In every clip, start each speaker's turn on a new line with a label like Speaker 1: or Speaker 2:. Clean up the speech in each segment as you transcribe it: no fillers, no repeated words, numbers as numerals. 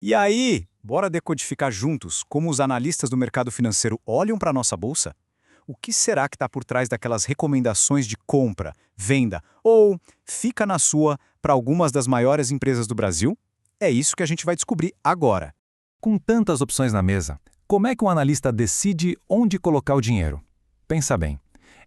Speaker 1: E aí, bora decodificar juntos como os analistas do mercado financeiro olham para a nossa bolsa? O que será que está por trás daquelas recomendações de compra, venda ou fica na sua para algumas das maiores empresas do Brasil? É isso que a gente vai descobrir agora.
Speaker 2: Com tantas opções na mesa, como é que um analista decide onde colocar o dinheiro? Pensa bem.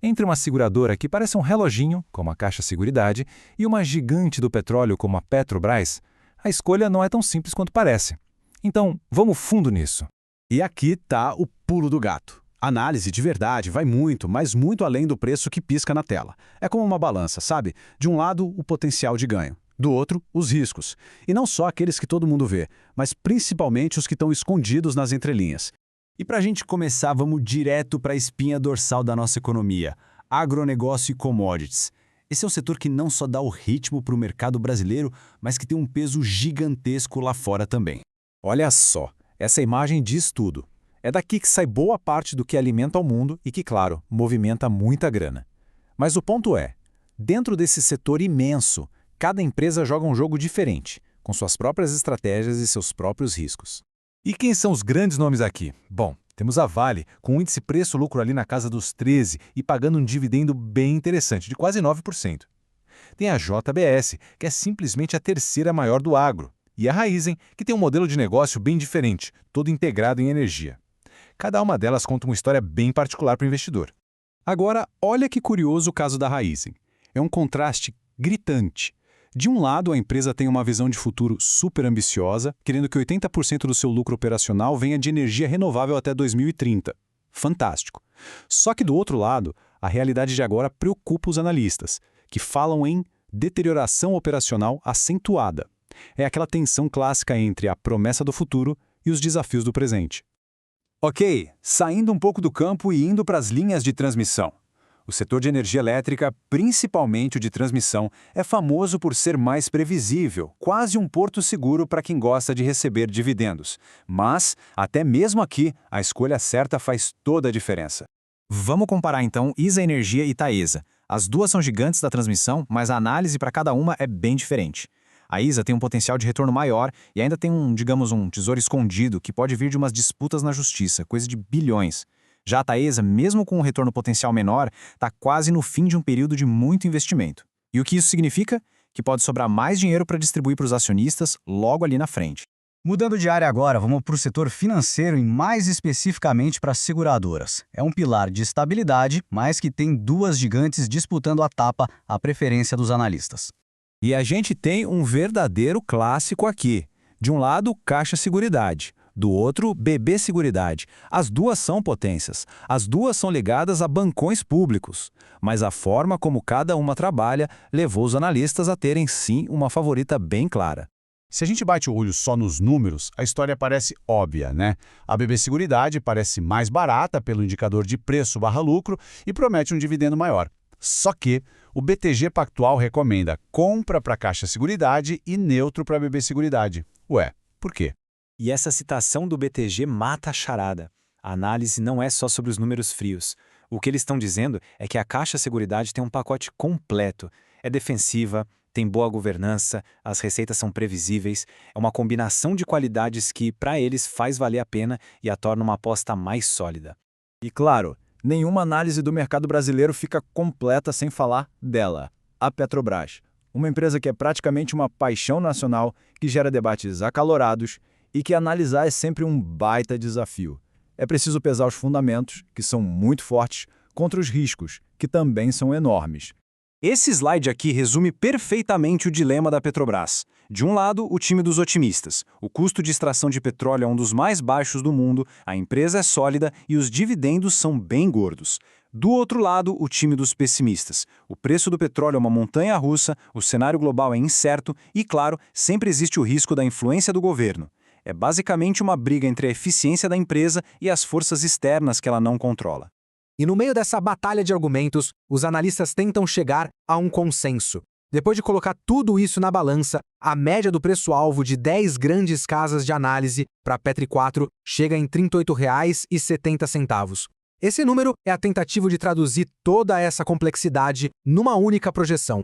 Speaker 2: Entre uma seguradora que parece um reloginho, como a Caixa Seguridade, e uma gigante do petróleo como a Petrobras, a escolha não é tão simples quanto parece. Então, vamos fundo nisso.
Speaker 3: E aqui tá o pulo do gato. A análise de verdade vai muito, mas muito além do preço que pisca na tela. É como uma balança, sabe? De um lado, o potencial de ganho. Do outro, os riscos. E não só aqueles que todo mundo vê, mas principalmente os que estão escondidos nas entrelinhas.
Speaker 1: E para a gente começar, vamos direto para a espinha dorsal da nossa economia, agronegócio e commodities. Esse é um setor que não só dá o ritmo para o mercado brasileiro, mas que tem um peso gigantesco lá fora também.
Speaker 2: Olha só, essa imagem diz tudo. É daqui que sai boa parte do que alimenta o mundo e que, claro, movimenta muita grana. Mas o ponto é, dentro desse setor imenso, cada empresa joga um jogo diferente, com suas próprias estratégias e seus próprios riscos. E quem são os grandes nomes aqui? Bom, temos a Vale, com um índice preço-lucro ali na casa dos 13 e pagando um dividendo bem interessante, de quase 9%. Tem a JBS, que é simplesmente a terceira maior do agro, e a Raízen, que tem um modelo de negócio bem diferente, todo integrado em energia. Cada uma delas conta uma história bem particular para o investidor.
Speaker 3: Agora, olha que curioso o caso da Raízen. É um contraste gritante. De um lado, a empresa tem uma visão de futuro super ambiciosa, querendo que 80% do seu lucro operacional venha de energia renovável até 2030. Fantástico. Só que do outro lado, a realidade de agora preocupa os analistas, que falam em deterioração operacional acentuada. É aquela tensão clássica entre a promessa do futuro e os desafios do presente.
Speaker 1: Ok, saindo um pouco do campo e indo para as linhas de transmissão. O setor de energia elétrica, principalmente o de transmissão, é famoso por ser mais previsível, quase um porto seguro para quem gosta de receber dividendos. Mas, até mesmo aqui, a escolha certa faz toda a diferença. Vamos comparar então ISA Energia e Taesa. As duas são gigantes da transmissão, mas a análise para cada uma é bem diferente. A ISA tem um potencial de retorno maior e ainda tem um tesouro escondido que pode vir de umas disputas na justiça, coisa de bilhões. Já a Taesa, mesmo com um retorno potencial menor, está quase no fim de um período de muito investimento. E o que isso significa? Que pode sobrar mais dinheiro para distribuir para os acionistas logo ali na frente.
Speaker 4: Mudando de área agora, vamos para o setor financeiro e mais especificamente para as seguradoras. É um pilar de estabilidade, mas que tem duas gigantes disputando a tapa, a preferência dos analistas.
Speaker 2: E a gente tem um verdadeiro clássico aqui. De um lado, Caixa Seguridade. Do outro, BB Seguridade. As duas são potências. As duas são ligadas a bancões públicos. Mas a forma como cada uma trabalha levou os analistas a terem, sim, uma favorita bem clara.
Speaker 3: Se a gente bate o olho só nos números, a história parece óbvia, né? A BB Seguridade parece mais barata pelo indicador de preço/lucro e promete um dividendo maior. Só que o BTG Pactual recomenda compra para a Caixa Seguridade e neutro para a BB Seguridade. Ué, por quê?
Speaker 1: E essa citação do BTG mata a charada. A análise não é só sobre os números frios. O que eles estão dizendo é que a Caixa Seguridade tem um pacote completo. É defensiva, tem boa governança, as receitas são previsíveis, é uma combinação de qualidades que, para eles, faz valer a pena e a torna uma aposta mais sólida.
Speaker 2: E claro, nenhuma análise do mercado brasileiro fica completa sem falar dela, a Petrobras. Uma empresa que é praticamente uma paixão nacional, que gera debates acalorados e que analisar é sempre um baita desafio. É preciso pesar os fundamentos, que são muito fortes, contra os riscos, que também são enormes.
Speaker 1: Esse slide aqui resume perfeitamente o dilema da Petrobras. De um lado, o time dos otimistas. O custo de extração de petróleo é um dos mais baixos do mundo, a empresa é sólida e os dividendos são bem gordos. Do outro lado, o time dos pessimistas. O preço do petróleo é uma montanha-russa, o cenário global é incerto e, claro, sempre existe o risco da influência do governo. É basicamente uma briga entre a eficiência da empresa e as forças externas que ela não controla.
Speaker 5: E no meio dessa batalha de argumentos, os analistas tentam chegar a um consenso. Depois de colocar tudo isso na balança, a média do preço-alvo de 10 grandes casas de análise para a Petri 4 chega em R$ 38,70. Esse número é a tentativa de traduzir toda essa complexidade numa única projeção.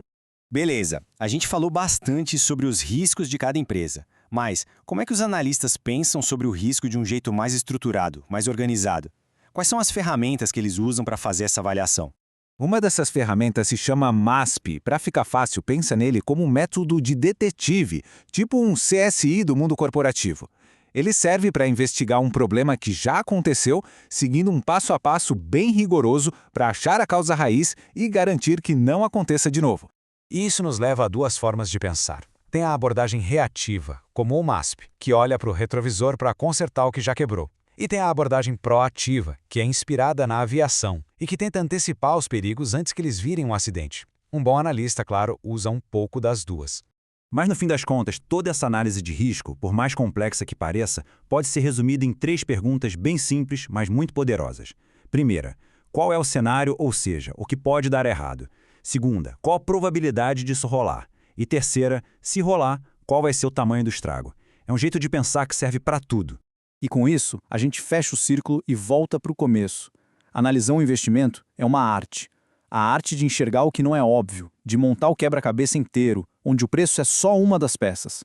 Speaker 1: Beleza, a gente falou bastante sobre os riscos de cada empresa,
Speaker 6: Mas como é que os analistas pensam sobre o risco de um jeito mais estruturado, mais organizado? Quais são as ferramentas que eles usam para fazer essa avaliação?
Speaker 2: Uma dessas ferramentas se chama MASP. Para ficar fácil, pensa nele como um método de detetive, tipo um CSI do mundo corporativo. Ele serve para investigar um problema que já aconteceu, seguindo um passo a passo bem rigoroso para achar a causa raiz e garantir que não aconteça de novo.
Speaker 7: E isso nos leva a duas formas de pensar. Tem a abordagem reativa, como o MASP, que olha para o retrovisor para consertar o que já quebrou. E tem a abordagem proativa, que é inspirada na aviação e que tenta antecipar os perigos antes que eles virem um acidente. Um bom analista, claro, usa um pouco das duas.
Speaker 8: Mas no fim das contas, toda essa análise de risco, por mais complexa que pareça, pode ser resumida em 3 perguntas bem simples, mas muito poderosas. Primeira, qual é o cenário, ou seja, o que pode dar errado? Segunda, qual a probabilidade disso rolar? E terceira, se rolar, qual vai ser o tamanho do estrago? É um jeito de pensar que serve para tudo.
Speaker 9: E com isso, a gente fecha o círculo e volta para o começo. Analisar um investimento é uma arte. A arte de enxergar o que não é óbvio, de montar o quebra-cabeça inteiro, onde o preço é só uma das peças.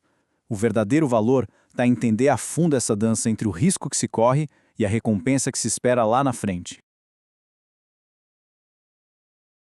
Speaker 9: O verdadeiro valor está em entender a fundo essa dança entre o risco que se corre e a recompensa que se espera lá na frente.